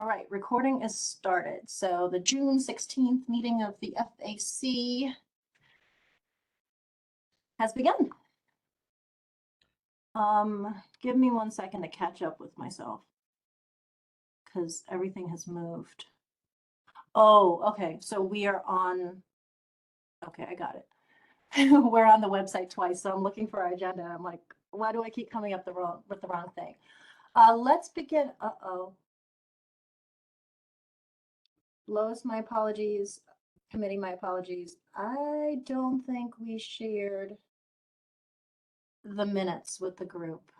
All right, recording is started. So the June 16th meeting of the FAC has begun. Give me 1 second to catch up with myself because everything has moved. Oh, okay. So we are on. Okay, I got it. We're on the website twice, so I'm looking for our agenda. I'm like, why do I keep coming up with the wrong thing? Let's begin. Uh-oh. Lois, my apologies. Committee, my apologies. I don't think we shared the minutes with the group.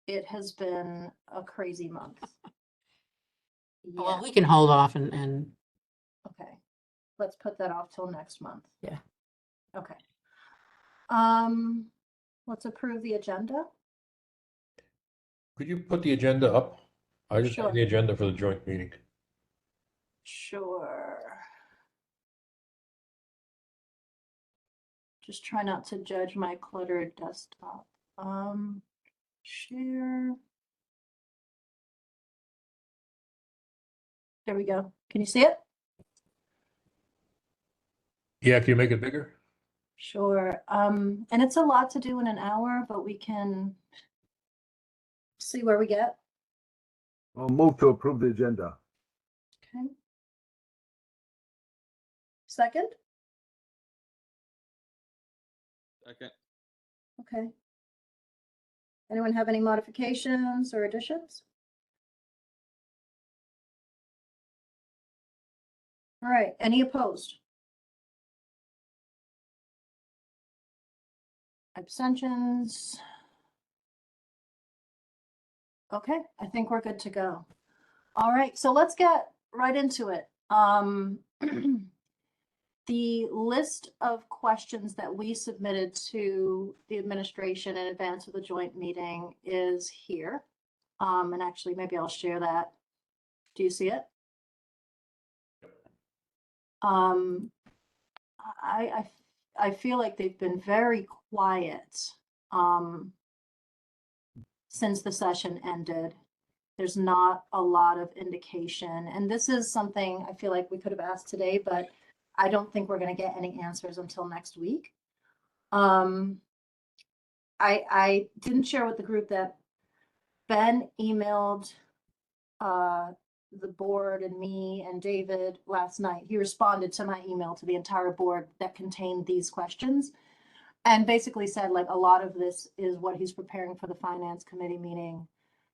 It has been a crazy month. Well, we can hold off and Okay, let's put that off till next month. Yeah. Okay. Let's approve the agenda. Could you put the agenda up? I just Sure. have the agenda for the joint meeting. Sure. Just try not to judge my cluttered desktop. Share. There we go. Can you see it? Yeah, can you make it bigger? Sure. And it's a lot to do in an hour, but we can see where we get. I'll move to approve the agenda. Okay. Second? Second. Okay. Anyone have any modifications or additions? All right, any opposed? Abstentions? Okay, I think we're good to go. All right, so let's get right into it. The list of questions that we submitted to the administration in advance of the joint meeting is here. And actually, maybe I'll share that. Do you see it? I feel like they've been very quiet since the session ended. There's not a lot of indication, and this is something I feel like we could have asked today, but I don't think we're going to get any answers until next week. I didn't share with the group that Ben emailed the board and me and David last night. He responded to my email to the entire board that contained these questions and basically said like a lot of this is what he's preparing for the finance committee meeting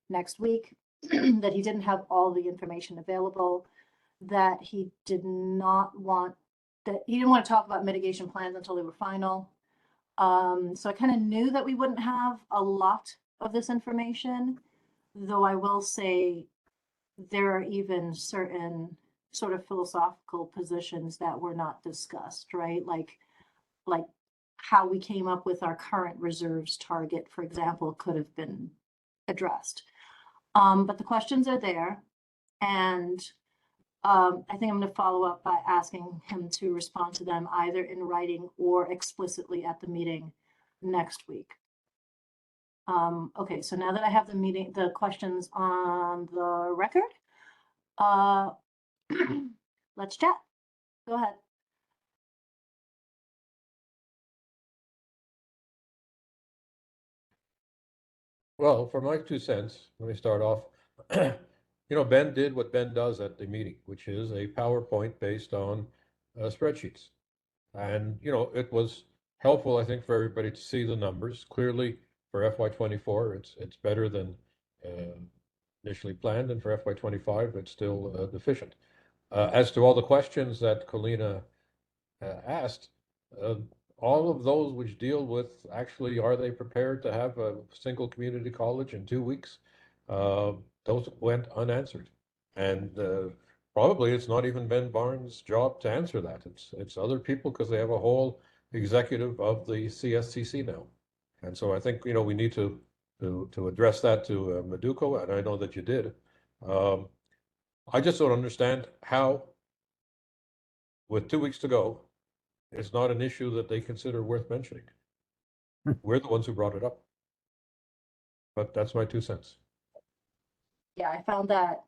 next week, that he didn't have all the information available, that he didn't want to talk about mitigation plans until they were final. So I kind of knew that we wouldn't have a lot of this information, though I will say there are even certain sort of philosophical positions that were not discussed, right? Like how we came up with our current reserves target, for example, could have been addressed. But the questions are there, and I think I'm going to follow up by asking him to respond to them either in writing or explicitly at the meeting next week. Okay, so now that I have the questions on the record, let's chat. Go ahead. Well, for my 2 cents, let me start off. Ben did what Ben does at the meeting, which is a PowerPoint based on spreadsheets. And, it was helpful, I think, for everybody to see the numbers. Clearly, for FY24, it's better than initially planned, and for FY25, it's still deficient. As to all the questions that Colina asked, all of those which deal with actually, are they prepared to have a single community college in 2 weeks? Those went unanswered. And probably it's not even Ben Barnes' job to answer that. It's other people, because they have a whole executive of the CSCC now. And so I think, we need to address that to Meduco, and I know that you did. I just don't understand how, with 2 weeks to go, it's not an issue that they consider worth mentioning. We're the ones who brought it up. But that's my 2 cents. Yeah, I found that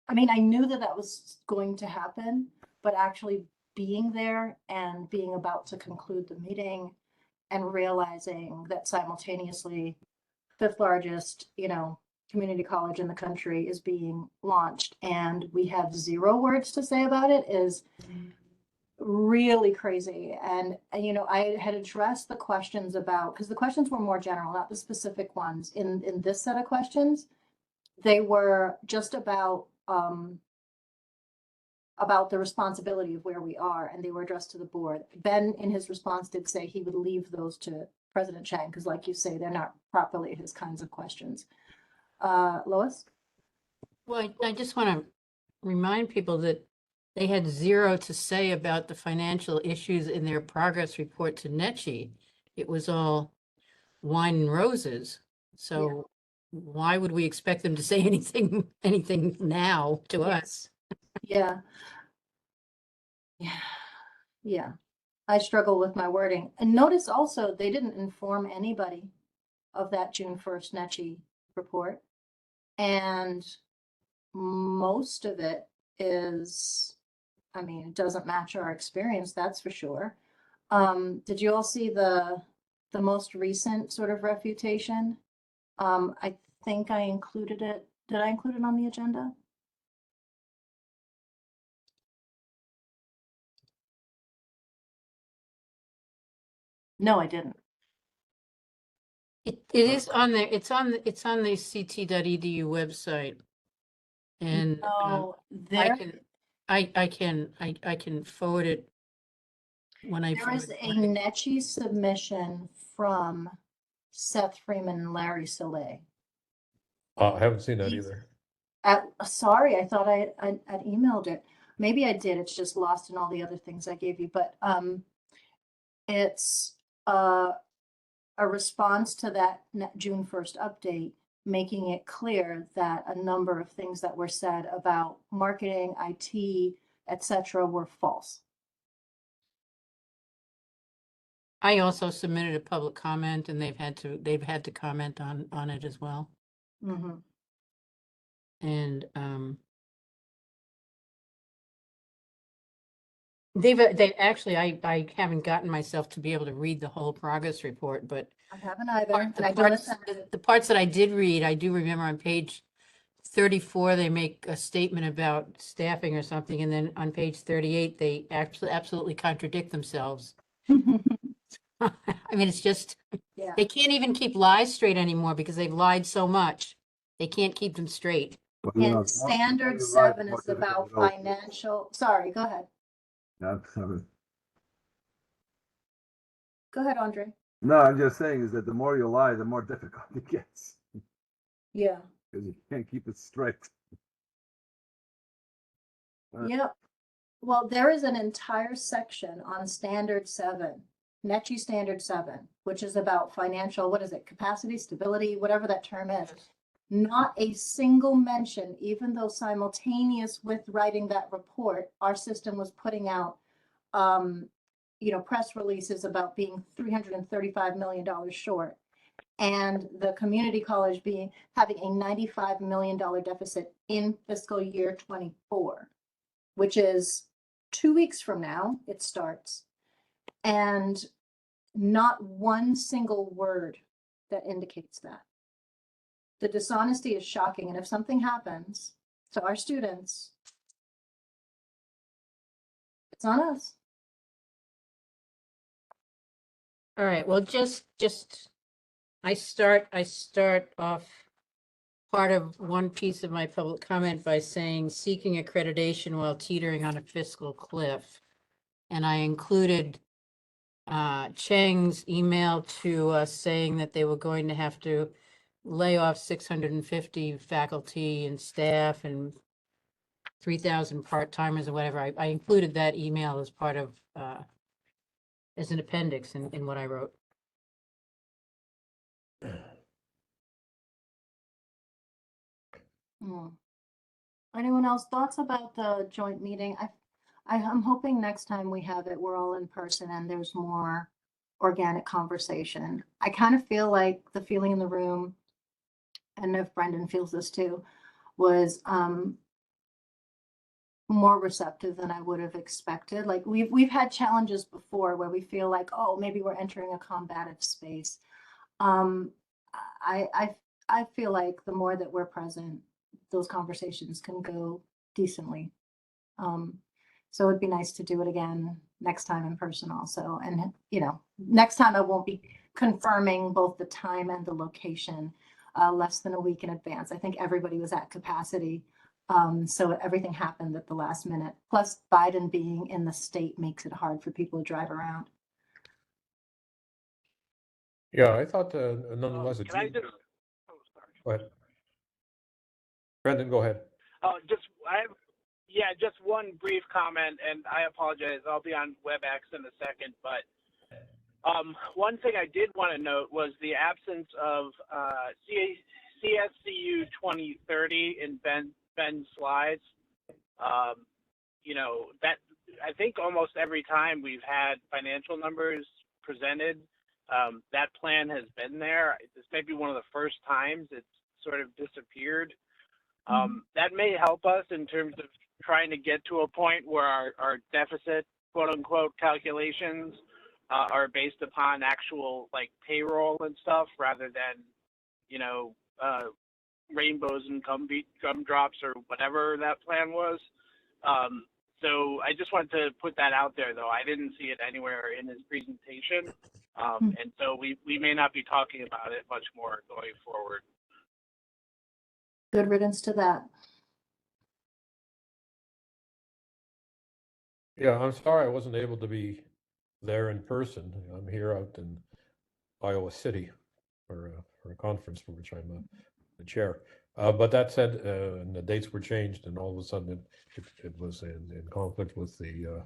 I mean, I knew that that was going to happen, but actually being there and being about to conclude the meeting and realizing that simultaneously fifth largest, community college in the country is being launched and we have 0 words to say about it is really crazy. And, I had addressed the questions because the questions were more general, not the specific ones in this set of questions. They were just about the responsibility of where we are, and they were addressed to the board. Ben, in his response, did say he would leave those to President Chang, because like you say, they're not properly his kinds of questions. Lois? Well, I just want to remind people that they had 0 to say about the financial issues in their progress report to Netchi. It was all wine and roses. So why would we expect them to say anything now to us? Yeah. Yeah. Yeah. I struggle with my wording. And notice also, they didn't inform anybody of that June 1st Netchi report. And most of it is, I mean, it doesn't match our experience, that's for sure. Did you all see the most recent sort of refutation? I think I included it. Did I include it on the agenda? No, I didn't. It is on there. It's on the ct.edu website. And No, I can forward it when I. there is a Netchi submission from Seth Freeman and Larry Soleil. I haven't seen that either. Sorry, I thought I'd emailed it. Maybe I did. It's just lost in all the other things I gave you. But it's a response to that June 1st update, making it clear that a number of things that were said about marketing, IT, etc., were false. I also submitted a public comment, and they've had to comment on it as well. Mm-hmm. And they actually, I haven't gotten myself to be able to read the whole progress report, but I haven't either. the parts that I did read, I do remember on page 34, they make a statement about staffing or something, and then on page 38, they absolutely contradict themselves. I mean, it's just, Yeah. they can't even keep lies straight anymore because they've lied so much. They can't keep them straight. But, you know, And standard you're right, 7 more is about difficult to know. financial. Sorry, go ahead. Go ahead, Andre. No, I'm just saying is that the more you lie, the more difficult it gets. Yeah. Because you can't keep it straight. Yep. Well, there is an entire section on standard 7, Netchi standard 7, which is about financial, what is it, capacity, stability, whatever that term is. Not a single mention, even though simultaneous with writing that report, our system was putting out, press releases about being $335 million short. And the community college having a $95 million deficit in fiscal year 24, which is 2 weeks from now, it starts. And not one single word that indicates that. The dishonesty is shocking. And if something happens to our students, it's on us. All right, well, I start off part of one piece of my public comment by saying seeking accreditation while teetering on a fiscal cliff. And I included Chang's email to us saying that they were going to have to lay off 650 faculty and staff and 3,000 part-timers or whatever. I included that email as part of as an appendix in what I wrote. Anyone else thoughts about the joint meeting? I'm hoping next time we have it, we're all in person and there's more organic conversation. I kind of feel like the feeling in the room, and if Brendan feels this too, was more receptive than I would have expected. Like we've had challenges before where we feel like, oh, maybe we're entering a combative space. Um, I feel like the more that we're present, those conversations can go decently. So it'd be nice to do it again next time in person also. And, you know, next time I won't be confirming both the time and the location less than a week in advance. I think everybody was at capacity. So everything happened at the last minute. Plus Biden being in the state makes it hard for people to drive around. Yeah, I thought nonetheless. Can I just? Oh, sorry. Go ahead. Brendan, go ahead. Just one brief comment, and I apologize. I'll be on WebEx in a second, but one thing I did want to note was the absence of CSCU 2030 in Ben's slides. You know, that I think almost every time we've had financial numbers presented, that plan has been there. This may be one of the first times it's sort of disappeared. That may help us in terms of trying to get to a point where our deficit, quote unquote, calculations are based upon actual like payroll and stuff rather than, you know, rainbows and gumdrops or whatever that plan was. So I just wanted to put that out there, though. I didn't see it anywhere in his presentation. And so we may not be talking about it much more going forward. Good riddance to that. Yeah, I'm sorry I wasn't able to be there in person. I'm here out in Iowa City for a conference for which I'm the chair. But that said, and the dates were changed, and all of a sudden it was in conflict with the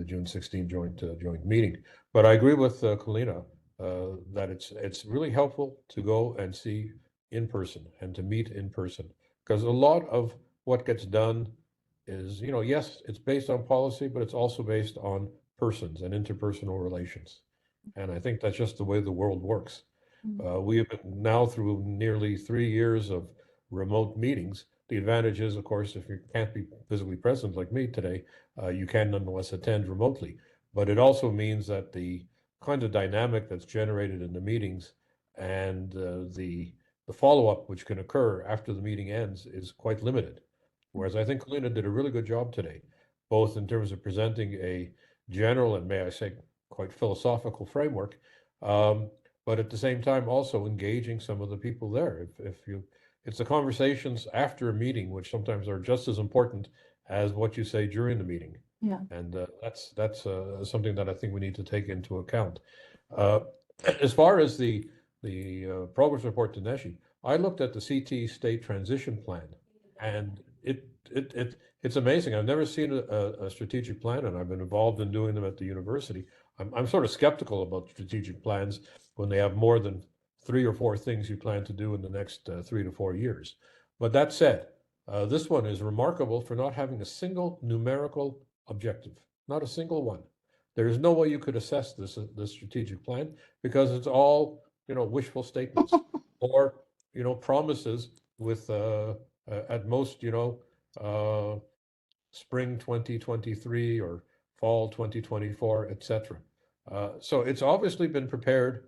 June 16 joint meeting. But I agree with Kalina that it's really helpful to go and see in person and to meet in person, because a lot of what gets done is, you know, yes, it's based on policy, but it's also based on persons and interpersonal relations. And I think that's just the way the world works. We have been now through nearly 3 years of remote meetings. The advantage is, of course, if you can't be physically present like me today, you can nonetheless attend remotely. But it also means that the kind of dynamic that's generated in the meetings and the follow-up which can occur after the meeting ends is quite limited. Whereas I think Kalina did a really good job today, both in terms of presenting a general and, may I say, quite philosophical framework, but at the same time also engaging some of the people there. It's the conversations after a meeting which sometimes are just as important as what you say during the meeting. Yeah. And that's something that I think we need to take into account. As far as the progress report to NESHE, I looked at the CT state transition plan, and it's amazing. I've never seen a strategic plan, and I've been involved in doing them at the university. I'm sort of skeptical about strategic plans when they have more than 3 or 4 things you plan to do in the next 3 to 4 years. But that said, this one is remarkable for not having a single numerical objective, not a single one. There is no way you could assess this strategic plan because it's all, you know, wishful statements or, you know, promises with at most, you know, spring 2023 or fall 2024, etc. So it's obviously been prepared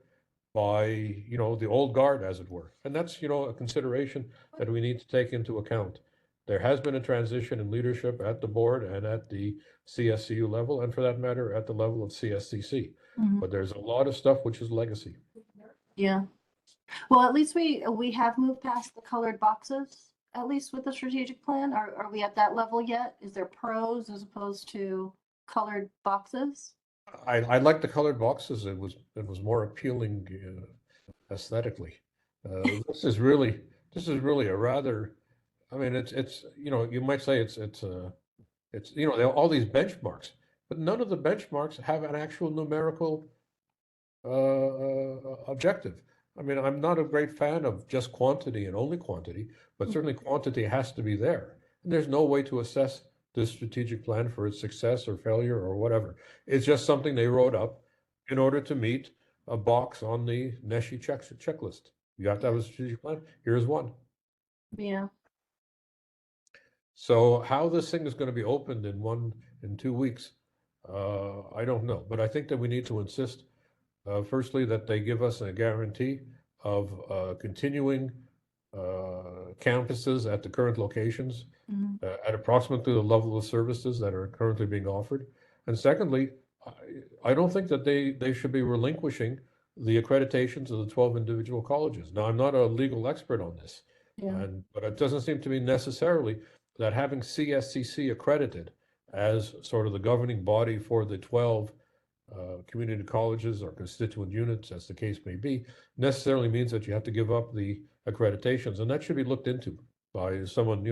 by, you know, the old guard, as it were. And that's, you know, a consideration that we need to take into account. There has been a transition in leadership at the board and at the CSCU level, and for that matter, at the level of CSCC. But there's a lot of stuff which is legacy. Yeah. Well, at least we have moved past the colored boxes, at least with the strategic plan. Are we at that level yet? Is there pros as opposed to colored boxes? I like the colored boxes. It was more appealing aesthetically. This is really a rather, I mean, it's you know, you might say it's you know, all these benchmarks, but none of the benchmarks have an actual numerical objective. I mean, I'm not a great fan of just quantity and only quantity, but certainly quantity has to be there. And there's no way to assess this strategic plan for its success or failure or whatever. It's just something they wrote up in order to meet a box on the NESHE checklist. You have to have a strategic plan. Here's one. Yeah. So how this thing is going to be opened in 2 weeks, I don't know. But I think that we need to insist, firstly, that they give us a guarantee of continuing campuses at the current locations at approximately the level of services that are currently being offered. And secondly, I don't think that they should be relinquishing the accreditations of the 12 individual colleges. Now, I'm not a legal expert on this, Yeah. but it doesn't seem to me necessarily that having CSCC accredited as sort of the governing body for the 12 community colleges or constituent units, as the case may be, necessarily means that you have to give up the accreditations, and that should be looked into by someone,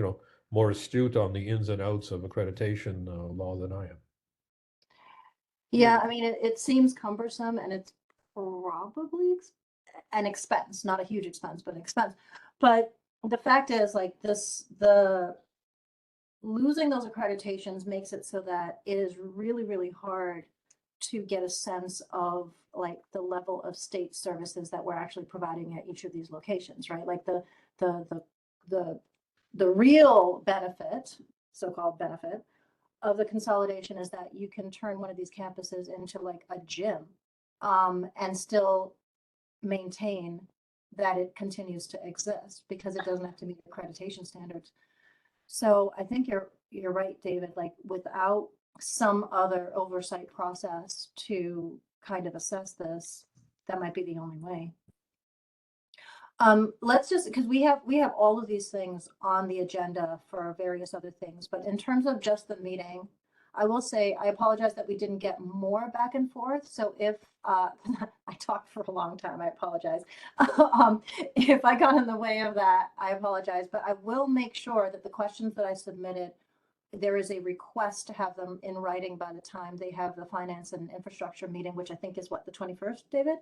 more astute on the ins and outs of accreditation law than I am. Yeah, I mean, it seems cumbersome and it's probably an expense, not a huge expense, but an expense. But the fact is, like the losing those accreditations makes it so that it is really, really hard to get a sense of like the level of state services that we're actually providing at each of these locations, right? Like the real benefit, so-called benefit of the consolidation is that you can turn one of these campuses into like a gym, and still maintain that it continues to exist because it doesn't have to meet accreditation standards. So I think you're right, David, like without some other oversight process to kind of assess this, that might be the only way. Let's just, because we have all of these things on the agenda for various other things, but in terms of just the meeting, I will say, I apologize that we didn't get more back and forth. So if, I talked for a long time, I apologize. If I got in the way of that, I apologize, but I will make sure that the questions that I submitted, there is a request to have them in writing by the time they have the finance and infrastructure meeting, which I think is what, the 21st, David?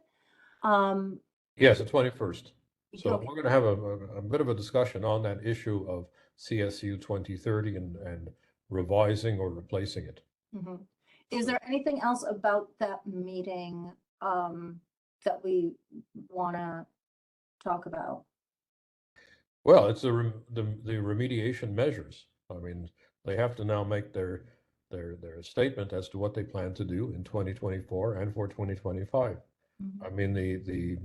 Yes, the 21st. So Okay. we're going to have a bit of a discussion on that issue of CSU 2030 and revising or replacing it. Mhm. Is there anything else about that meeting that we want to talk about? Well, it's the remediation measures. I mean, they have to now make their statement as to what they plan to do in 2024 and for 2025. I mean, the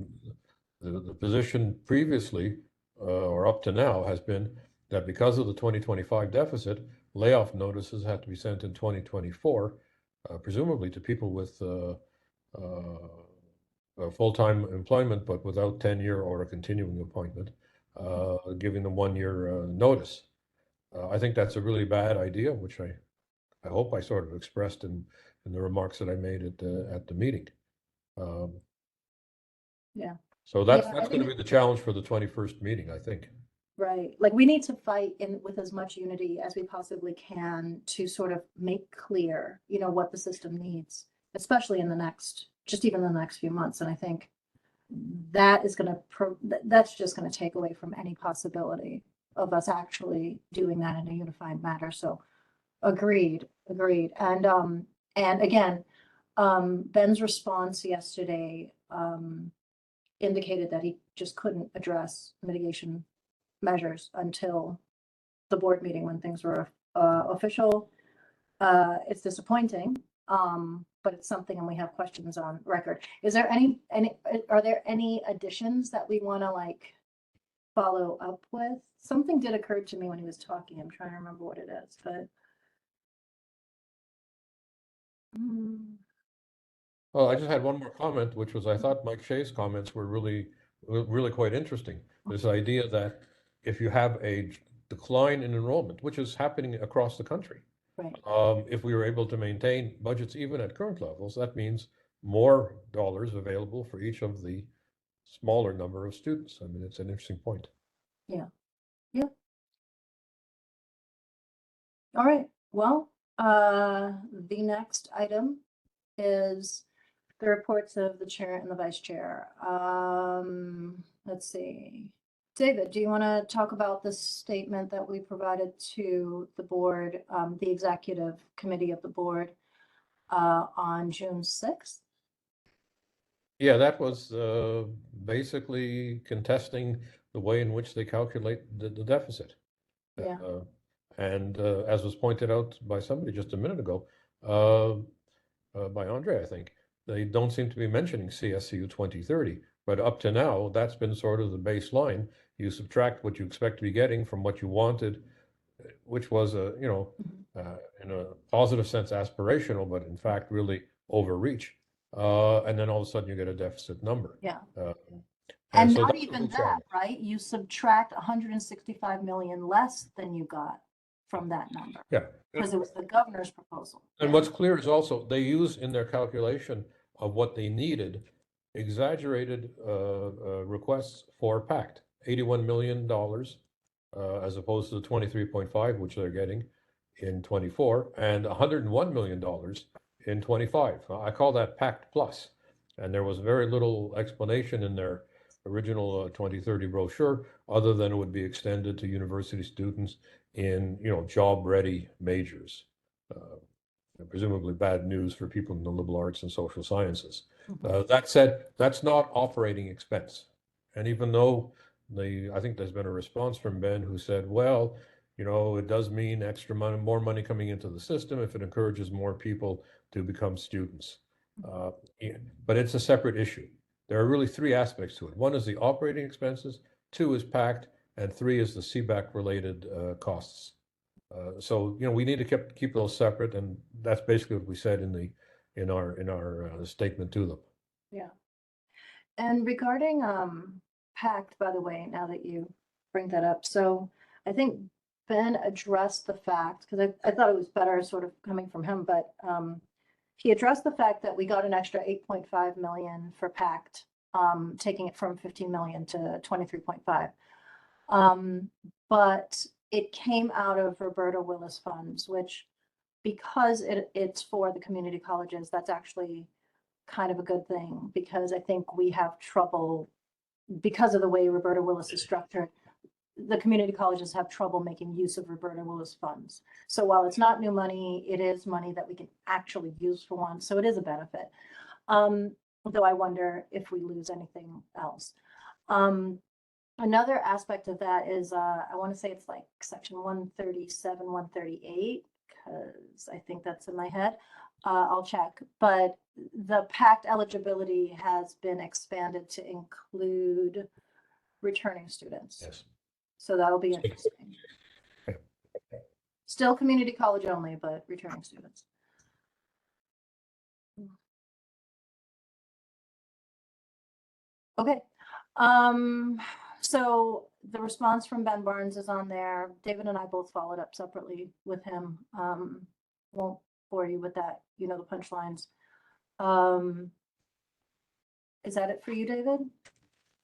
position previously or up to now has been that because of the 2025 deficit, layoff notices have to be sent in 2024, presumably to people with full-time employment but without tenure or a continuing appointment, giving them 1 year notice. I think that's a really bad idea, which I hope I sort of expressed in the remarks that I made at the meeting. Yeah. So that's Yeah, I going to think- be the challenge for the 21st meeting, I think. Right. Like we need to fight in with as much unity as we possibly can to sort of make clear, what the system needs, especially in the next, just even the next few months. And I think that is going to, that's just going to take away from any possibility of us actually doing that in a unified manner. So agreed. And again, Ben's response yesterday, indicated that he just couldn't address mitigation measures until the board meeting when things were official. It's disappointing, but it's something, and we have questions on record. Is there are there any additions that we want to like follow up with? Something did occur to me when he was talking. I'm trying to remember what it is, but. Well, I just had one more comment, which was I thought Mike Shea's comments were really quite interesting. This idea that if you have a decline in enrollment, which is happening across the country, Right. if we were able to maintain budgets even at current levels, that means more dollars available for each of the smaller number of students. I mean, it's an interesting point. Yeah. All right. Well, the next item is the reports of the chair and the vice chair. Let's see. David, do you want to talk about the statement that we provided to the board, the executive committee of the board, on June 6th? Yeah, that was basically contesting the way in which they calculate the deficit. Yeah. And as was pointed out by somebody just a minute ago, by Andre, I think, they don't seem to be mentioning CSCU 2030. But up to now, that's been sort of the baseline. You subtract what you expect to be getting from what you wanted, which was in a positive sense, aspirational, but in fact, really overreach. And then all of a sudden you get a deficit number. Yeah. And And so not that's what even we that, challenge. right? You subtract 165 million less than you got from that number, Yeah. because it was the governor's proposal. And Yeah. what's clear is also they use in their calculation of what they needed exaggerated requests for PACT, $81 million as opposed to the 23.5, which they're getting in 24, and $101 million in 25. I call that PACT plus. And there was very little explanation in their original 2030 brochure, other than it would be extended to university students in, job-ready majors. Presumably bad news for people in the liberal arts and social sciences. That said, that's not operating expense. And even though I think there's been a response from Ben who said, well, it does mean extra money, more money coming into the system if it encourages more people to become students. But it's a separate issue. There are really three aspects to it. One is the operating expenses, two is PACT, and three is the CBAC related costs. So we need to keep those separate, and that's basically what we said in our statement to them. Yeah. And regarding PACT, by the way, now that you bring that up, so I think Ben addressed the fact, because I thought it was better sort of coming from him, but he addressed the fact that we got an extra 8.5 million for PACT, taking it from 15 million to 23.5. But it came out of Roberta Willis funds, which, because it's for the community colleges, that's actually kind of a good thing, because I think we have trouble, because of the way Roberta Willis is structured, the community colleges have trouble making use of Roberta Willis funds. So while it's not new money, it is money that we can actually use for once. So it is a benefit. Though I wonder if we lose anything else. Another aspect of that is, I want to say it's like section 137, 138, because I think that's in my head. I'll check, but the PACT eligibility has been expanded to include returning students. Yes. So that'll be interesting. Okay. Still community college only, but returning students. Okay. So the response from Ben Barnes is on there. David and I both followed up separately with him. Won't bore you with that. You know the punchlines. Is that it for you, David?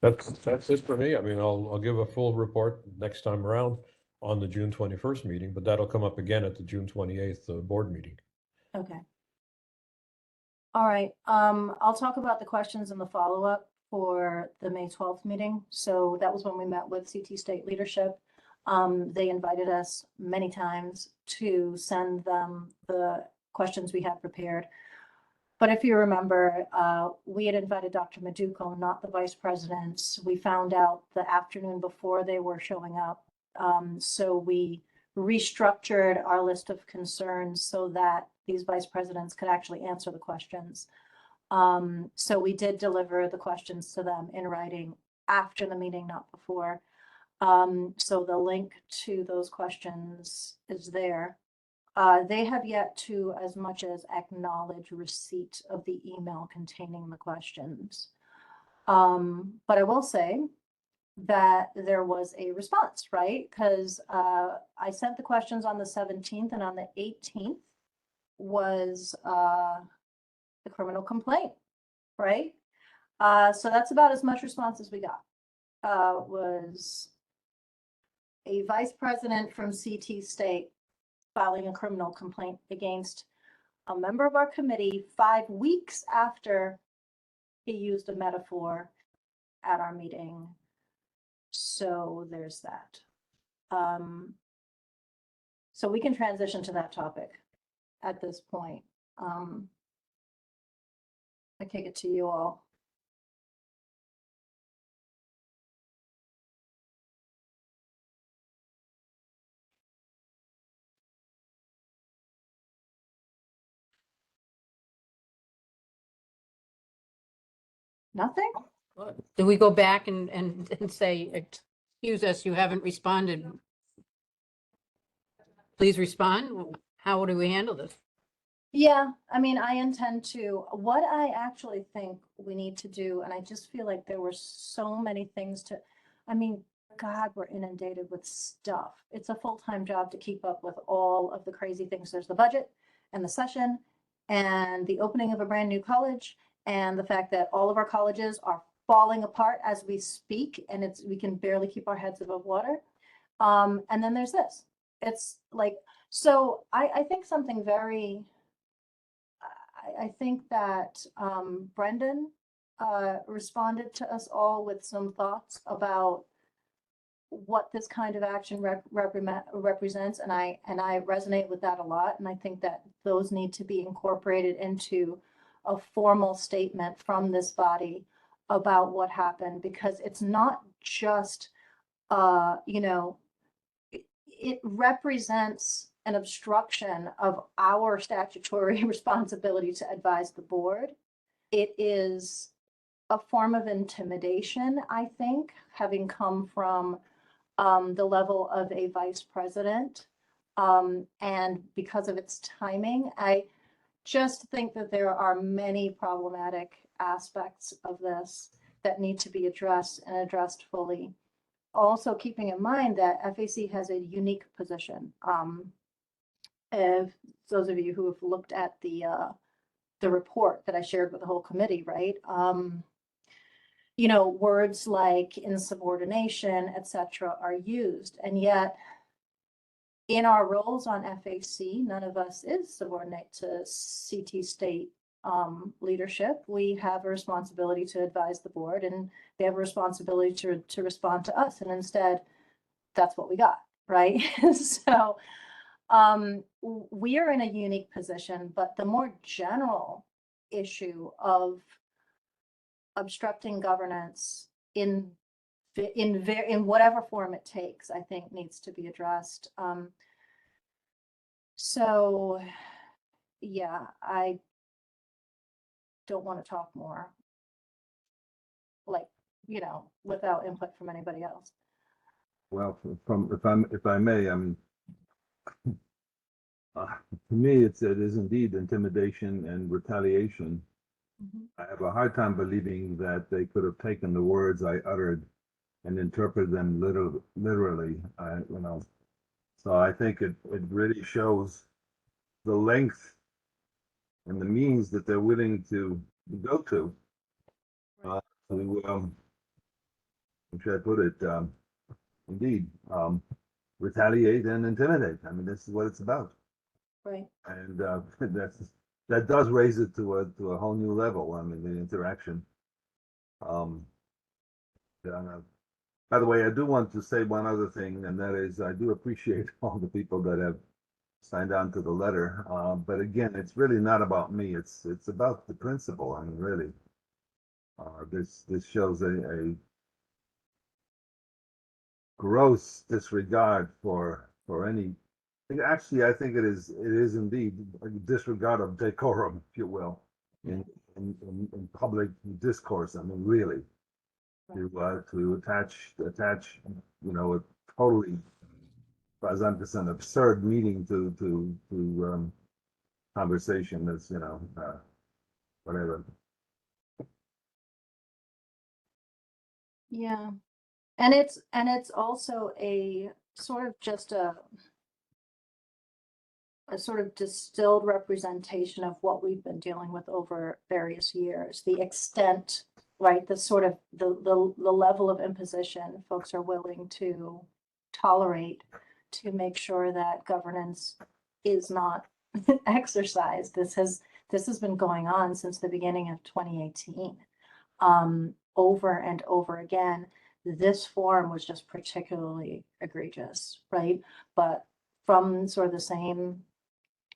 That's it for me. I mean, I'll give a full report next time around on the June 21st meeting, but that'll come up again at the June 28th board meeting. Okay. All right. I'll talk about the questions in the follow-up for the May 12th meeting. So that was when we met with CT State leadership. They invited us many times to send them the questions we had prepared. But if you remember, we had invited Dr. Maduko, not the vice presidents. We found out the afternoon before they were showing up. So we restructured our list of concerns so that these vice presidents could actually answer the questions. So we did deliver the questions to them in writing after the meeting, not before. So the link to those questions is there. They have yet to as much as acknowledge receipt of the email containing the questions. But I will say that there was a response, right? Because I sent the questions on the 17th, and on the 18th was the criminal complaint, right? So that's about as much response as we got. Was a vice president from CT State filing a criminal complaint against a member of our committee 5 weeks after he used a metaphor at our meeting. So there's that. So we can transition to that topic at this point. I kick it to you all. Nothing? Do we go back and say, excuse us, you haven't responded? Please respond. How do we handle this? Yeah, I mean, I intend to. What I actually think we need to do, and I just feel like there were so many things to, I mean, God, we're inundated with stuff. It's a full-time job to keep up with all of the crazy things. There's the budget and the session and the opening of a brand new college and the fact that all of our colleges are falling apart as we speak, and we can barely keep our heads above water. And then there's this. It's like, so I think something very, I think that Brendan responded to us all with some thoughts about what this kind of action represents, and I resonate with that a lot. And I think that those need to be incorporated into a formal statement from this body about what happened, because it's not just, you know, it represents an obstruction of our statutory responsibility to advise the board. It is a form of intimidation, I think, having come from the level of a vice president. And because of its timing, I just think that there are many problematic aspects of this that need to be addressed and addressed fully. Also keeping in mind that FAC has a unique position. If those of you who have looked at the report that I shared with the whole committee, right? You know, words like insubordination, etc., are used, and yet in our roles on FAC, none of us is subordinate to CT state leadership. We have a responsibility to advise the board, and they have a responsibility to respond to us. And instead, that's what we got, right? So we are in a unique position, but the more general issue of obstructing governance in whatever form it takes, I think needs to be addressed. So yeah, I don't want to talk more, like, you know, without input from anybody else. Well, if I may, I mean, to me, it is indeed intimidation and retaliation. I have a hard time believing that they could have taken the words I uttered and interpreted them literally. You know, so I think it really shows the length and the means that they're willing to go to how should I put it? Indeed, retaliate and intimidate. I mean, this is what it's about. Right. And that does raise it to a whole new level. I mean, the interaction. By the way, I do want to say one other thing, and that is I do appreciate all the people that have signed on to the letter. But again, it's really not about me. It's about the principle. I mean, really, this shows a gross disregard for any. Actually, I think it is indeed a disregard of decorum, if you will, in public discourse. I mean, really, to attach, you know, a totally, as far as I'm concerned, absurd meaning to conversation that's, you know, whatever. Yeah. And it's also a sort of just a sort of distilled representation of what we've been dealing with over various years. The extent, right, the sort of the level of imposition folks are willing to tolerate to make sure that governance is not exercised. This has been going on since the beginning of 2018. Over and over again. This form was just particularly egregious, right? But from sort of the same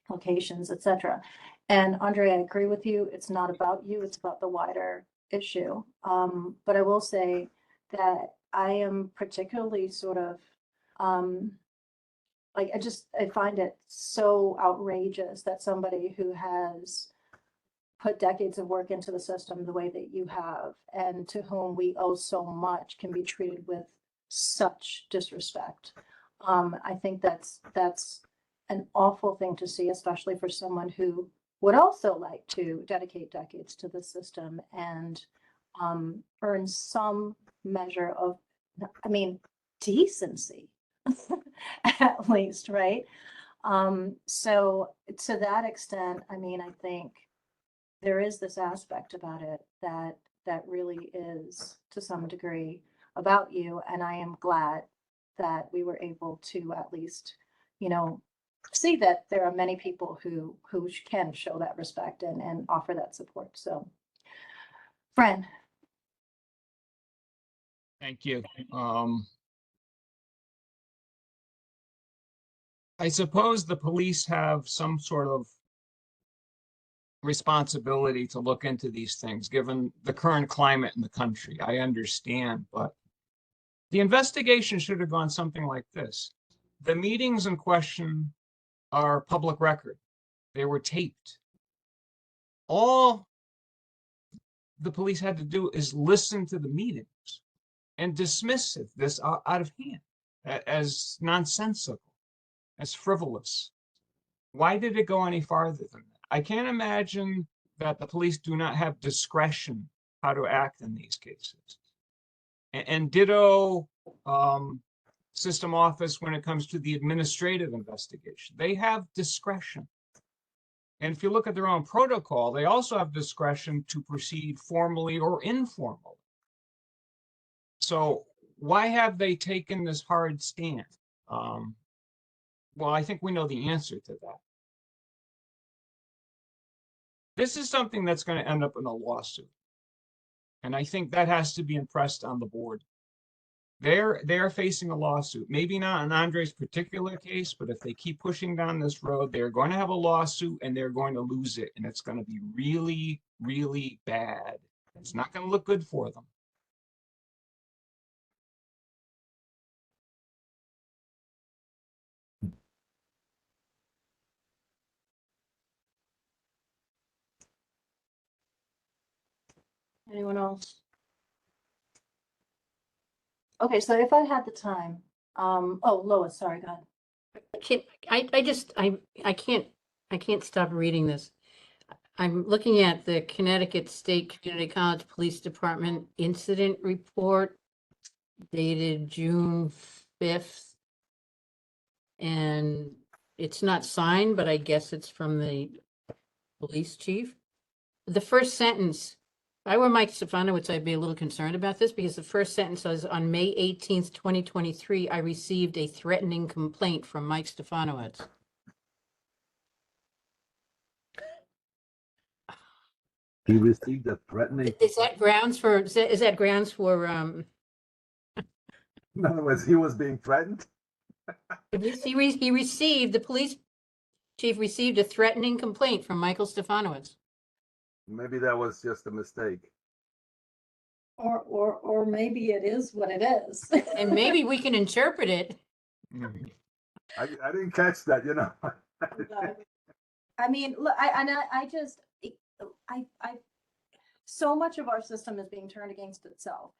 locations, etc. And Andre, I agree with you. It's not about you, it's about the wider issue. But I will say that I am particularly sort of like I find it so outrageous that somebody who has put decades of work into the system the way that you have, and to whom we owe so much, can be treated with such disrespect. I think that's an awful thing to see, especially for someone who would also like to dedicate decades to the system and earn some measure of, I mean, decency, at least, right? So to that extent, I mean, I think there is this aspect about it that really is to some degree about you. And I am glad that we were able to at least, you know, see that there are many people who can show that respect and offer that support. So, Fran. Thank you. I suppose the police have some sort of responsibility to look into these things, given the current climate in the country. I understand, but the investigation should have gone something like this. The meetings in question are public record. They were taped. All the police had to do is listen to the meetings and dismiss this out of hand as nonsensical, as frivolous. Why did it go any farther than that? I can't imagine that the police do not have discretion how to act in these cases. And ditto system office when it comes to the administrative investigation. They have discretion. And if you look at their own protocol, they also have discretion to proceed formally or informally. So why have they taken this hard stand? Well, I think we know the answer to that. This is something that's going to end up in a lawsuit. And I think that has to be impressed on the board. They're facing a lawsuit, maybe not in Andre's particular case, but if they keep pushing down this road, they're going to have a lawsuit and they're going to lose it. And it's going to be really, really bad. It's not going to look good for them. Anyone else? Okay, so if I had the time, oh, Lois, sorry, go ahead. I can't stop reading this. I'm looking at the Connecticut State Community College Police Department incident report dated June 5th. And it's not signed, but I guess it's from the police chief. The first sentence, if I were Mike Stefanowicz, I'd be a little concerned about this because the first sentence says, on May 18th, 2023, I received a threatening complaint from Mike Stefanowicz. He received a threatening. Is that grounds for, is that grounds for, In other words, he was being threatened. he received, the police chief received a threatening complaint from Michael Stefanowicz. Maybe that was just a mistake. Or maybe it is what it is. And maybe we can interpret it. I didn't catch that, you know. I mean, look, I so much of our system is being turned against itself.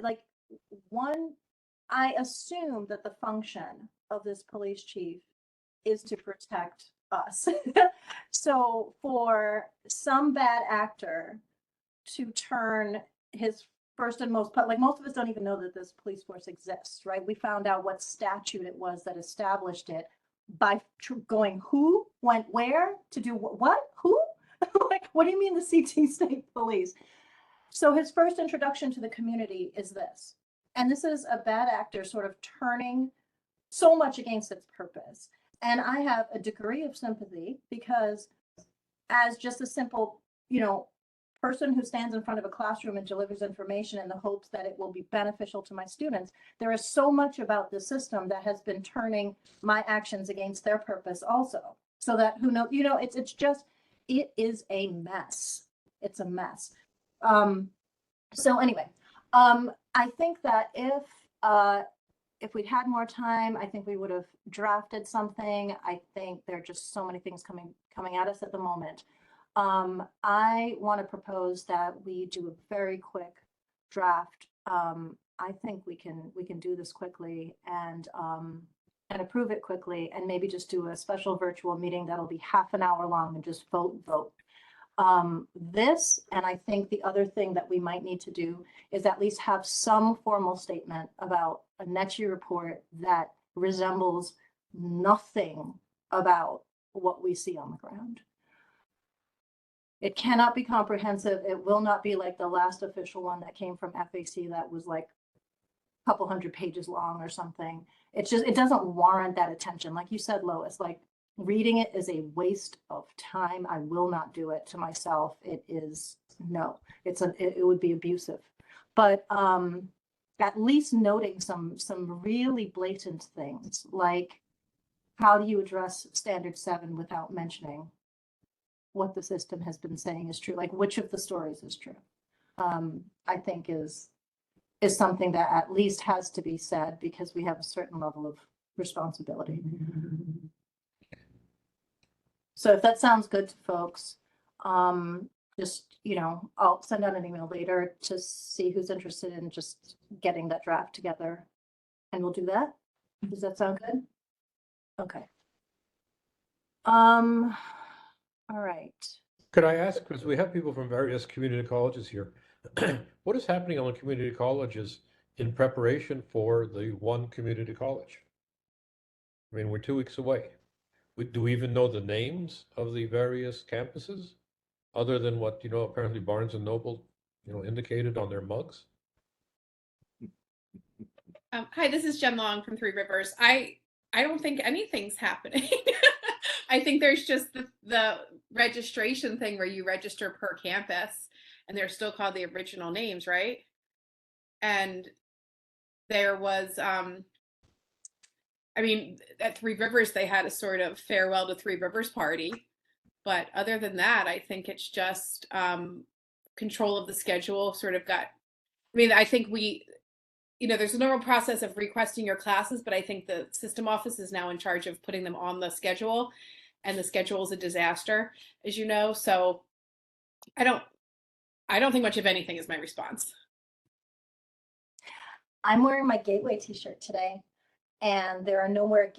Like, I assume that the function of this police chief is to protect us. So for some bad actor to turn his first and most, like, most of us don't even know that this police force exists, right? We found out what statute it was that established it by going who went where to do what, who? Like, what do you mean the CT State Police? So his first introduction to the community is this. And this is a bad actor sort of turning so much against its purpose. And I have a degree of sympathy because as just a simple, person who stands in front of a classroom and delivers information in the hopes that it will be beneficial to my students, there is so much about the system that has been turning my actions against their purpose also. So that it is a mess. It's a mess. So anyway, I think that if we'd had more time, I think we would have drafted something. I think there are just so many things coming at us at the moment. I want to propose that we do a very quick draft. I think we can do this quickly and approve it quickly, and maybe just do a special virtual meeting that'll be half an hour long and just vote. This, and I think the other thing that we might need to do is at least have some formal statement about a NETCHI report that resembles nothing about what we see on the ground. It cannot be comprehensive. It will not be like the last official one that came from FAC that was like a couple hundred pages long or something. It's just, it doesn't warrant that attention. Like you said, Lois, like reading it is a waste of time. I will not do it to myself. It is, no, it would be abusive. But at least noting some really blatant things, like how do you address standard 7 without mentioning what the system has been saying is true, like which of the stories is true, I think is something that at least has to be said, because we have a certain level of responsibility. So if that sounds good to folks, just, you know, I'll send out an email later to see who's interested in just getting that draft together, and we'll do that. Does that sound good? Okay. All right. Could I ask, because we have people from various community colleges here, what is happening on the community colleges in preparation for the one community college? I mean, we're 2 weeks away. Do we even know the names of the various campuses, other than what, you know, apparently Barnes and Noble, you know, indicated on their mugs? Hi, this is Jen Long from Three Rivers. I don't think anything's happening. I think there's just the registration thing where you register per campus, and they're still called the original names, right? And there was, I mean, at Three Rivers, they had a sort of farewell to Three Rivers party. But other than that, I think it's just control of the schedule sort of got, I mean, I think you know, there's a normal process of requesting your classes, but I think the system office is now in charge of putting them on the schedule, and the schedule is a disaster, as you know. So I don't think much of anything is my response. I'm wearing my Gateway t-shirt today, and there are no more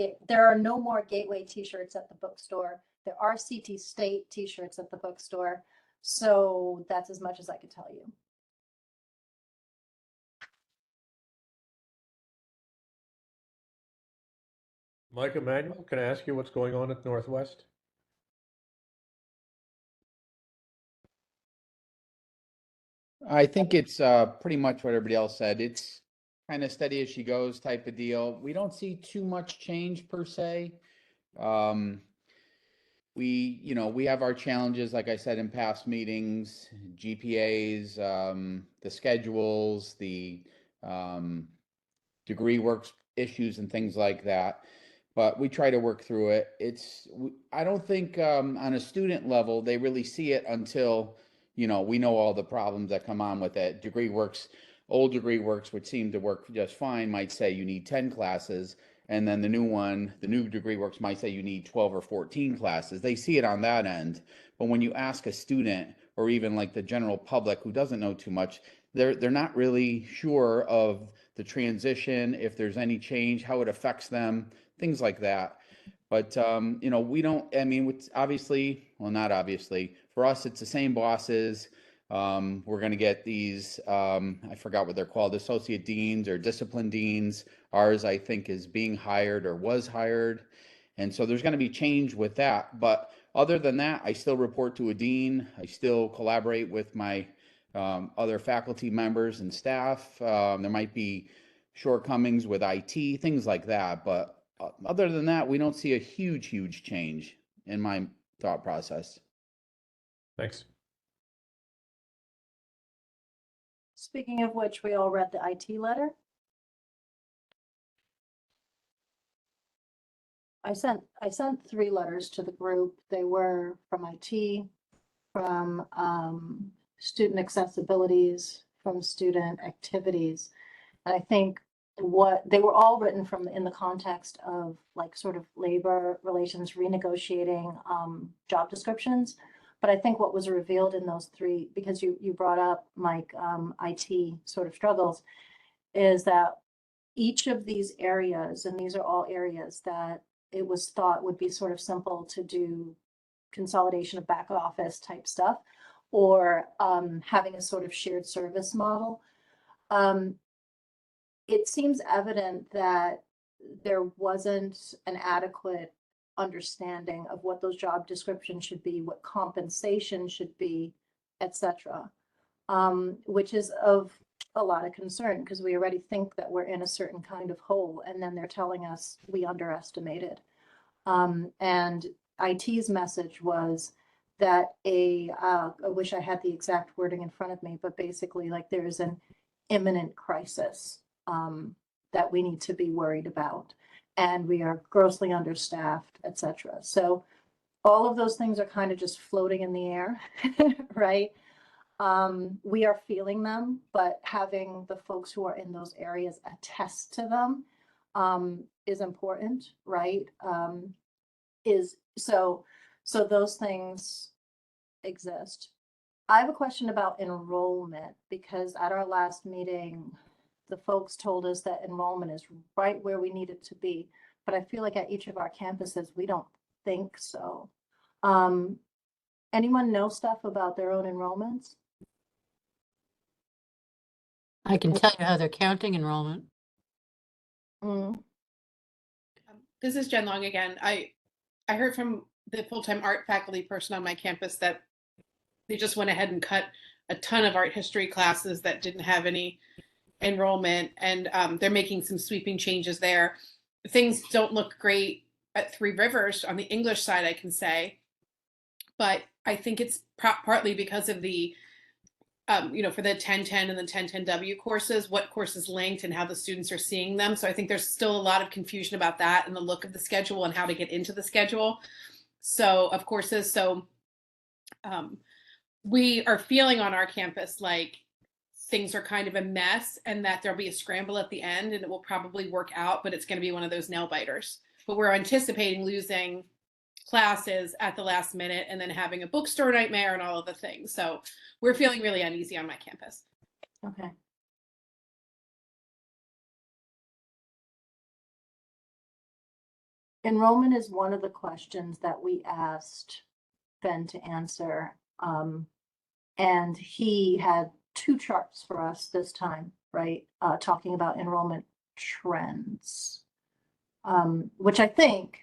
Gateway t-shirts at the bookstore. There are CT State t-shirts at the bookstore. So that's as much as I could tell you. Mike Emanuel, can I ask you what's going on at Northwest? I think it's pretty much what everybody else said. It's kind of steady as she goes type of deal. We don't see too much change per se. We have our challenges, like I said in past meetings, GPAs, the schedules, the degree works issues and things like that. But we try to work through it. I don't think on a student level, they really see it until, you know, we know all the problems that come on with it. Old degree works, which seem to work just fine, might say you need 10 classes. And then the new degree works might say you need 12 or 14 classes. They see it on that end. But when you ask a student, or even like the general public who doesn't know too much, they're not really sure of the transition, if there's any change, how it affects them, things like that. But, you know, it's obviously, well, not obviously, for us, it's the same bosses. We're going to get these, I forgot what they're called, associate deans or discipline deans. Ours, I think, is being hired or was hired. And so there's going to be change with that. But other than that, I still report to a dean. I still collaborate with my other faculty members and staff. There might be shortcomings with IT, things like that. But other than that, we don't see a huge change in my thought process. Thanks. Speaking of which, we all read the IT letter. I sent 3 letters to the group. They were from IT, from student accessibilities, from student activities. And I think what they were all written from in the context of like sort of labor relations, renegotiating job descriptions. But I think what was revealed in those three, because you brought up, Mike, IT sort of struggles, is that each of these areas, and these are all areas that it was thought would be sort of simple to do consolidation of back office type stuff, or having a sort of shared service model. It seems evident that there wasn't an adequate understanding of what those job descriptions should be, what compensation should be, etc. Which is of a lot of concern, because we already think that we're in a certain kind of hole, and then they're telling us we underestimated. And IT's message was that I wish I had the exact wording in front of me, but basically like there is an imminent crisis that we need to be worried about, and we are grossly understaffed, etc. So all of those things are kind of just floating in the air, right? We are feeling them, but having the folks who are in those areas attest to them is important, right? So those things exist. I have a question about enrollment, because at our last meeting, the folks told us that enrollment is right where we need it to be. But I feel like at each of our campuses, we don't think so. Anyone know stuff about their own enrollments? I can tell you how they're counting enrollment. This is Jen Long again. I heard from the full-time art faculty person on my campus that they just went ahead and cut a ton of art history classes that didn't have any enrollment, and they're making some sweeping changes there. Things don't look great at Three Rivers on the English side, I can say, but I think it's partly because of the for the 1010 and the 1010W courses, what courses linked and how the students are seeing them. So I think there's still a lot of confusion about that and the look of the schedule and how to get into the schedule. So of courses, we are feeling on our campus like things are kind of a mess, and that there'll be a scramble at the end, and it will probably work out, but it's going to be one of those nail biters. But we're anticipating losing classes at the last minute and then having a bookstore nightmare and all of the things. So we're feeling really uneasy on my campus. Okay. Enrollment is one of the questions that we asked Ben to answer. And he had two charts for us this time, right? Talking about enrollment trends, which I think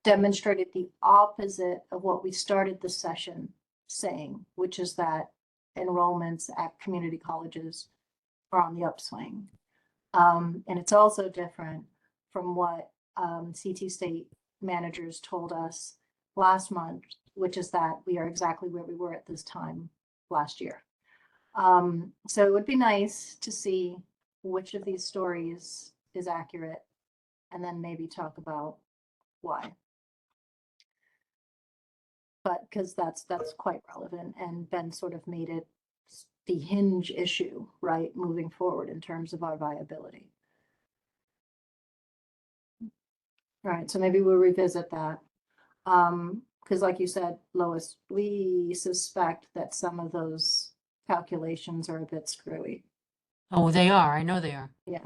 demonstrated the opposite of what we started the session saying, which is that enrollments at community colleges are on the upswing. And it's also different from what CT State managers told us last month, which is that we are exactly where we were at this time last year. So it would be nice to see which of these stories is accurate, and then maybe talk about why. But because that's quite relevant, and Ben sort of made it the hinge issue, right, moving forward in terms of our viability. All right, so maybe we'll revisit that. Because like you said, Lois, we suspect that some of those calculations are a bit screwy. Oh, they are. I know they are. Yeah.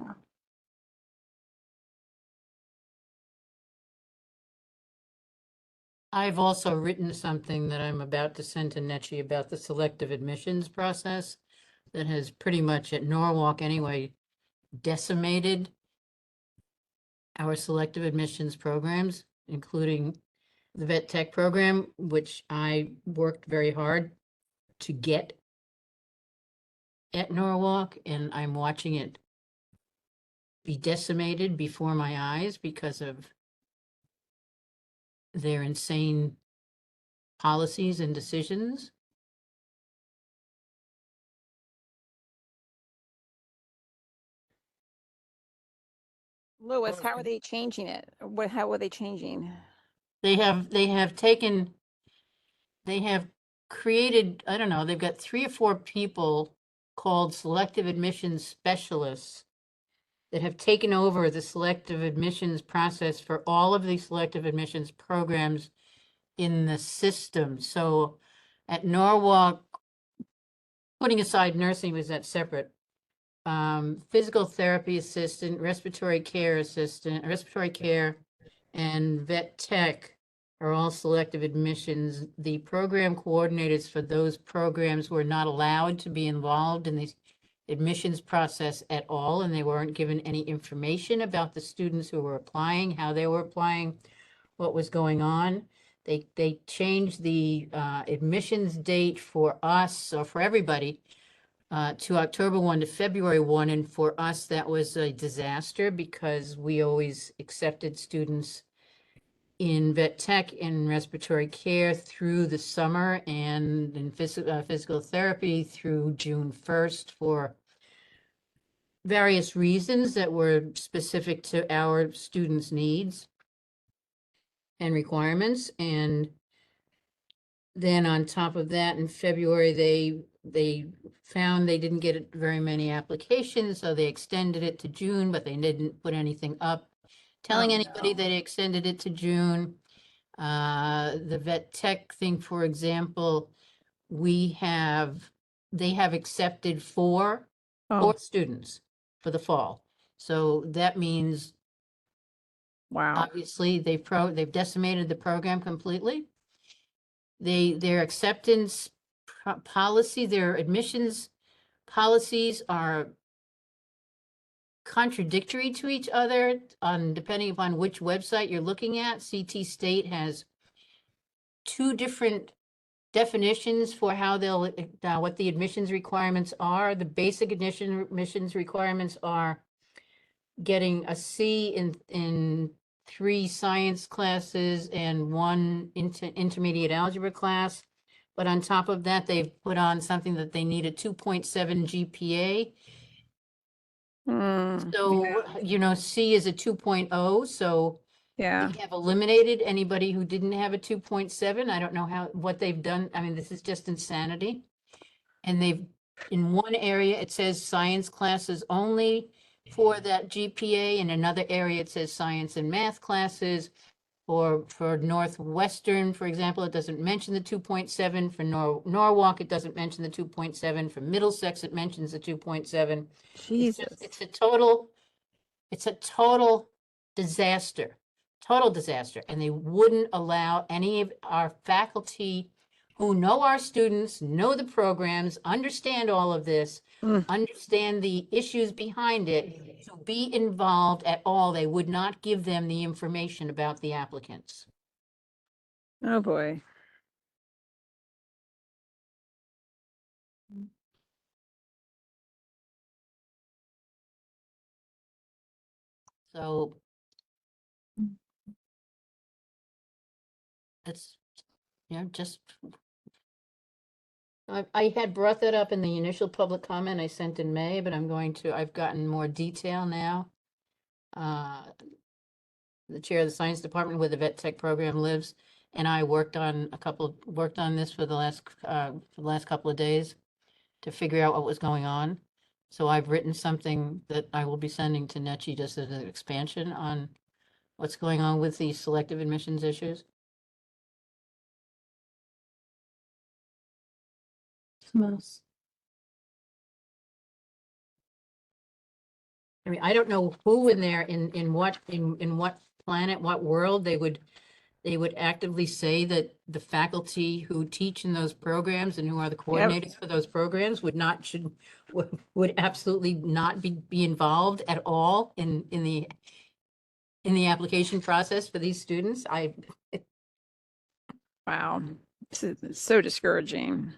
I've also written something that I'm about to send to Netchie about the selective admissions process that has pretty much at Norwalk anyway decimated our selective admissions programs, including the vet tech program, which I worked very hard to get at Norwalk, and I'm watching it be decimated before my eyes because of their insane policies and decisions. Louis, how are they changing it? How are they changing? They have created, I don't know, they've got 3 or 4 people called selective admissions specialists that have taken over the selective admissions process for all of the selective admissions programs in the system. So At Norwalk, putting aside nursing, was that separate? Physical therapy assistant, respiratory care, and vet tech are all selective admissions. The program coordinators for those programs were not allowed to be involved in the admissions process at all, and they weren't given any information about the students who were applying, how they were applying, what was going on. They changed the admissions date for us, or for everybody, to October 1 to February 1. And for us, that was a disaster because we always accepted students in vet tech and respiratory care through the summer, and in physical therapy through June 1st for various reasons that were specific to our students' needs and requirements. And then on top of that, in February, they found they didn't get very many applications, so they extended it to June, but they didn't put anything up telling Oh, anybody no. that they extended it to June. The vet tech thing, for example, they have accepted four Oh, students for the fall. So that means wow. obviously they've decimated the program completely. Their acceptance policy, their admissions policies are contradictory to each other depending upon which website you're looking at. CT State has two different definitions for how they'll what the admissions requirements are. The basic admissions requirements are getting a C in 3 science classes and 1 intermediate algebra class. But on top of that, they've put on something that they need a 2.7 GPA. Mm, So, you know, C is a 2.0, so yeah. they have eliminated anybody who didn't have a 2.7. I don't know what they've done. I mean, this is just insanity. And in one area, it says science classes only for that GPA. In another area, it says science and math classes. Or for Northwestern, for example, it doesn't mention the 2.7. For Norwalk, it doesn't mention the 2.7. For Middlesex, it mentions the 2.7. Jesus. It's a total disaster, And they wouldn't allow any of our faculty who know our students, know the programs, understand all of this, Mm. understand the issues behind it, to be involved at all. They would not give them the information about the applicants. Oh, boy. So it's, just, I had brought that up in the initial public comment I sent in May, but I've gotten more detail now. The chair of the science department where the vet tech program lives, and I worked on this for the last couple of days to figure out what was going on. So I've written something that I will be sending to Netchi just as an expansion on what's going on with the selective admissions issues. Mess. I mean, I don't know who in there, in what planet, what world they would actively say that the faculty who teach in those programs and who are the coordinators for those programs would absolutely not be involved at all in the application process for these students. Wow. It's so discouraging.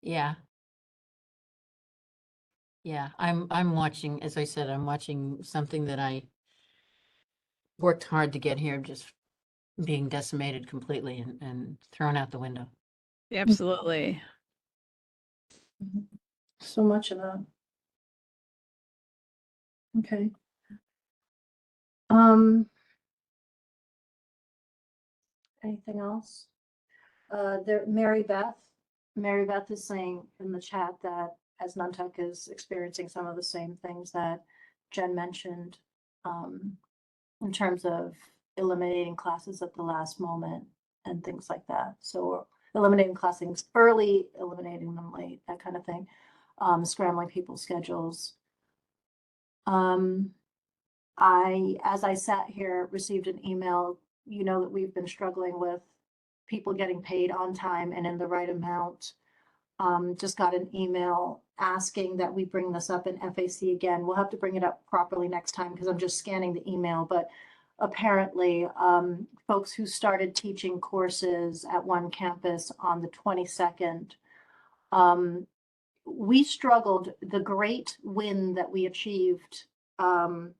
Yeah. Yeah, I'm watching, as I said, I'm watching something that I worked hard to get here, just being decimated completely and thrown out the window. Absolutely. So much of that. Okay. Anything else? Mary Beth is saying in the chat that as Nuntech is experiencing some of the same things that Jen mentioned, in terms of eliminating classes at the last moment. and things like that. So we're eliminating classings early, eliminating them late, that kind of thing. Scrambling people's schedules. As I sat here, received an email, you know, that we've been struggling with people getting paid on time and in the right amount. Just got an email asking that we bring this up in FAC again. We'll have to bring it up properly next time because I'm just scanning the email, but apparently, folks who started teaching courses at one campus on the 22nd, we struggled. The great win that we achieved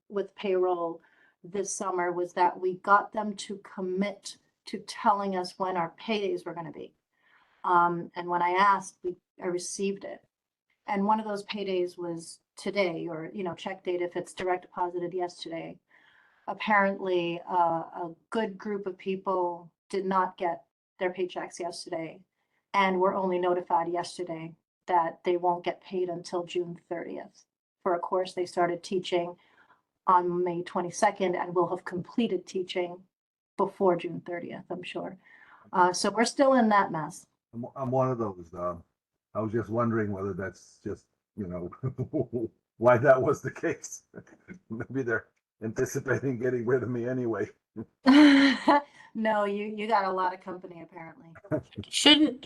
with payroll this summer was that we got them to commit to telling us when our paydays were going to be. And when I asked, I received it. And one of those paydays was today, or, you know, check date if it's direct deposited yesterday. Apparently, a good group of people did not get their paychecks yesterday and were only notified yesterday that they won't get paid until June 30th for a course they started teaching on May 22nd and will have completed teaching before June 30th, I'm sure. So we're still in that mess. I'm one of those. I was just wondering whether that's just, you know, why that was the case. Maybe they're anticipating getting rid of me anyway. No, you got a lot of company apparently.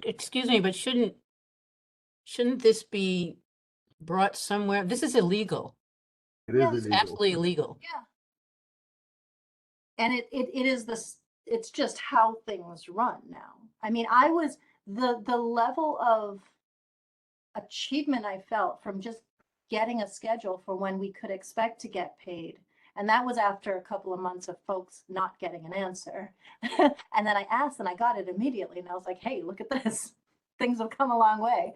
Excuse me, but shouldn't this be brought somewhere? This is illegal. It is Yes, It's illegal. absolutely illegal. Yeah. And it is this, it's just how things run now. I mean, the level of achievement I felt from just getting a schedule for when we could expect to get paid. And that was after a couple of months of folks not getting an answer. And then I asked and I got it immediately. And I was like, hey, look at this. Things have come a long way.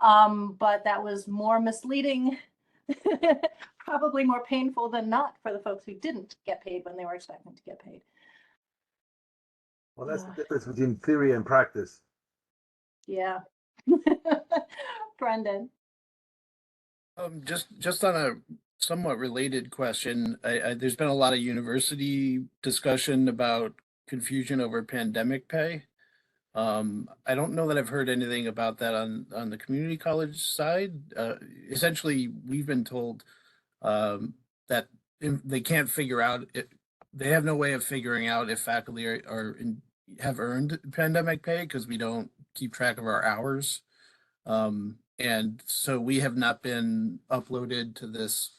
But that was more misleading, probably more painful than not for the folks who didn't get paid when they were expecting to get paid. Well, that's the difference between theory and practice. Yeah. Brendan. Just on a somewhat related question, there's been a lot of university discussion about confusion over pandemic pay. I don't know that I've heard anything about that on the community college side. Essentially, we've been told that they can't figure out it. They have no way of figuring out if faculty have earned pandemic pay because we don't keep track of our hours. And so we have not been uploaded to this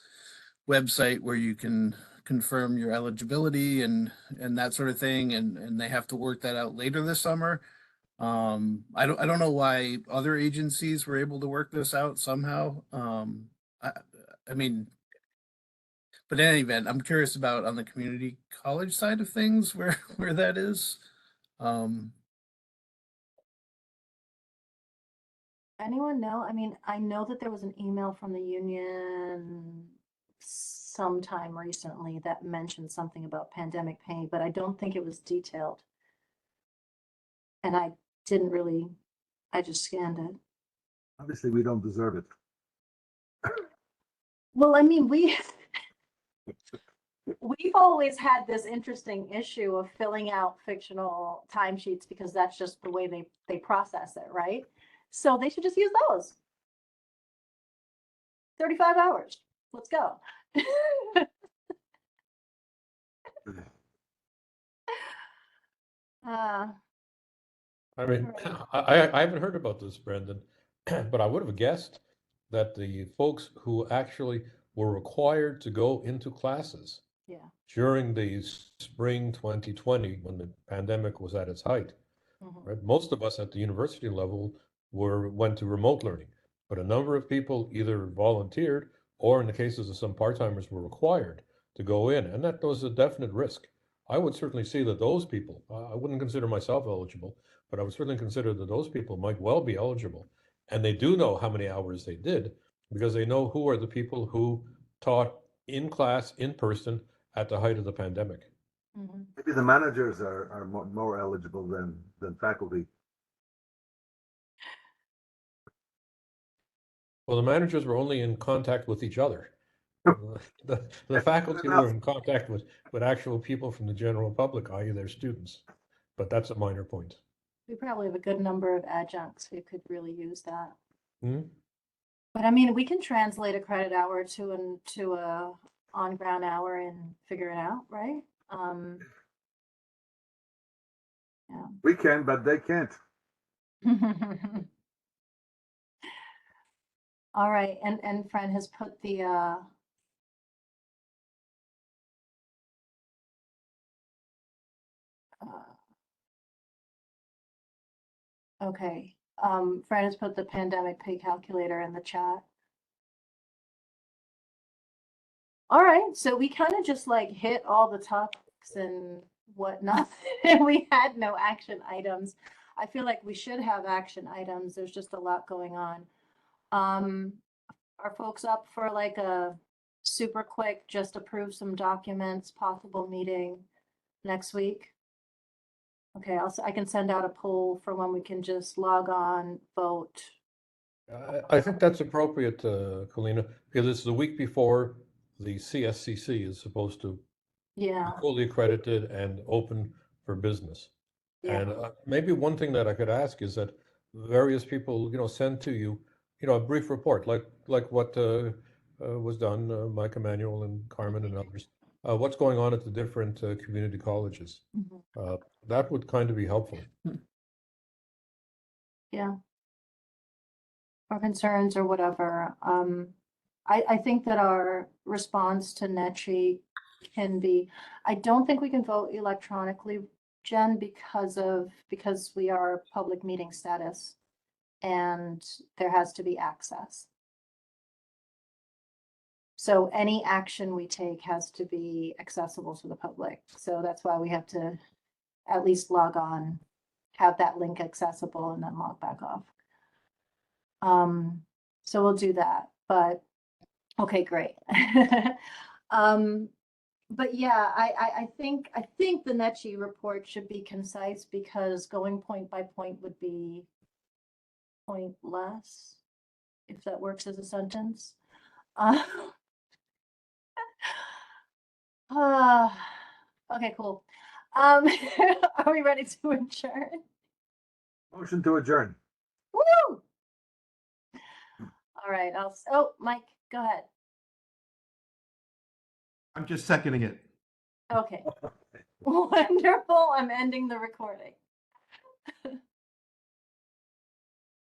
website where you can confirm your eligibility and that sort of thing. And they have to work that out later this summer. I don't know why other agencies were able to work this out somehow. I mean, but in any event, I'm curious about on the community college side of things where that is. Anyone know? I mean, I know that there was an email from the union sometime recently that mentioned something about pandemic pay, but I don't think it was detailed. And I didn't really, I just scanned it. Obviously, we don't deserve it. Well, I mean, we've always had this interesting issue of filling out fictional timesheets because that's just the way they process it, right? So they should just use those. 35 hours. Let's go. I mean, I haven't heard about this, Brendan, but I would have guessed that the folks who actually were required to go into classes Yeah. during the spring 2020, when the pandemic was at its height, right? Most of us at the university level went to remote learning, but a number of people either volunteered or in the cases of some part-timers were required to go in, and that was a definite risk. I would certainly see that those people, I wouldn't consider myself eligible, but I would certainly consider that those people might well be eligible. And they do know how many hours they did because they know who are the people who taught in class, in person, at the height of the pandemic. Maybe the managers are more eligible than faculty. Well, the managers were only in contact with each other. The faculty were in contact with actual people from the general public, i.e. their students. but that's a minor point. We probably have a good number of adjuncts who could really use that. Hmm? But I mean, we can translate a credit hour to a on-ground hour and figure it out, right? We can, but they can't. All right, and Fran has put the okay. Fran has put the pandemic pay calculator in the chat. All right, so we kind of just like hit all the topics and whatnot. And we had no action items. I feel like we should have action items. There's just a lot going on. Are folks up for like a super quick, just approve some documents, possible meeting next week? Okay, I can send out a poll for when we can just log on, vote. I think that's appropriate, Kalina, because it's the week before the CSCC is supposed to Yeah, be fully accredited and open for business. yeah, And maybe one thing that I could ask is that various people, send to you, a brief report, like what was done, Mike Emanuel and Carmen and others. What's going on at the different community colleges? mhm, That would kind of be helpful. yeah. Or concerns or whatever. I think that our response to NETRI can be, I don't think we can vote electronically, Jen, because we are public meeting status and there has to be access. So any action we take has to be accessible to the public. So that's why we have to at least log on, have that link accessible and then log back off. So we'll do that, but okay, great. But yeah, I think the NETCHI report should be concise because going point by point would be pointless, if that works as a sentence. Okay, cool. Are we ready to adjourn? Motion to adjourn. Woo! All right, oh, Mike, go ahead. I'm just seconding it. Okay. Wonderful. I'm ending the recording.